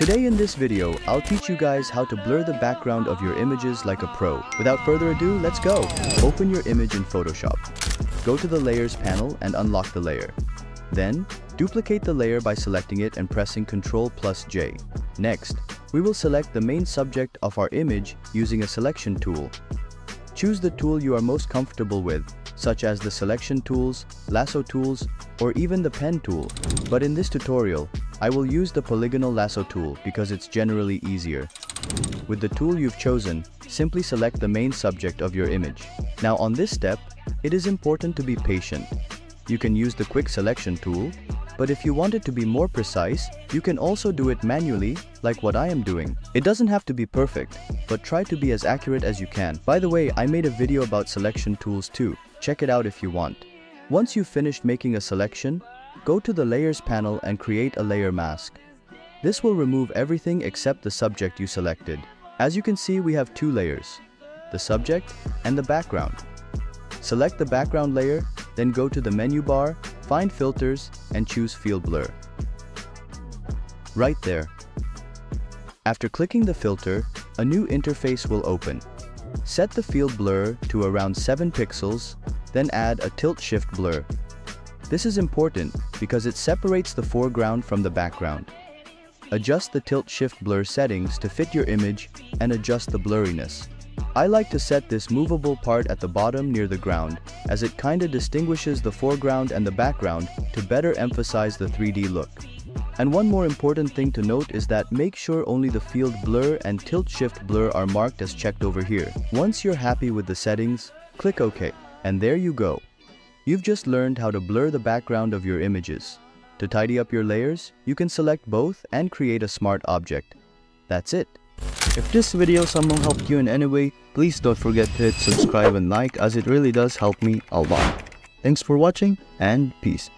Today in this video, I'll teach you guys how to blur the background of your images like a pro. Without further ado, let's go! Open your image in Photoshop. Go to the Layers panel and unlock the layer. Then, duplicate the layer by selecting it and pressing Ctrl+J. Next, we will select the main subject of our image using a selection tool. Choose the tool you are most comfortable with, such as the selection tools, lasso tools, or even the pen tool. But in this tutorial, I will use the polygonal lasso tool because it's generally easier. With the tool you've chosen, simply select the main subject of your image. Now on this step, it is important to be patient. You can use the quick selection tool, but if you want it to be more precise, you can also do it manually, like what I am doing. It doesn't have to be perfect, but try to be as accurate as you can. By the way, I made a video about selection tools too. Check it out if you want. Once you've finished making a selection, go to the Layers panel and create a layer mask. This will remove everything except the subject you selected. As you can see, we have two layers, the subject and the background. Select the background layer, then go to the menu bar, find Filters, and choose Field Blur. Right there. After clicking the filter, a new interface will open. Set the field blur to around 7 pixels, then add a tilt shift blur. This is important because it separates the foreground from the background. Adjust the tilt shift blur settings to fit your image and adjust the blurriness. I like to set this movable part at the bottom near the ground, as it kinda distinguishes the foreground and the background to better emphasize the 3D look. And one more important thing to note is that make sure only the field blur and tilt shift blur are marked as checked over here. Once you're happy with the settings, click OK, and there you go. You've just learned how to blur the background of your images. To tidy up your layers, you can select both and create a smart object. That's it. If this video somehow helped you in any way, please don't forget to hit subscribe and like, as it really does help me a lot. Thanks for watching and peace.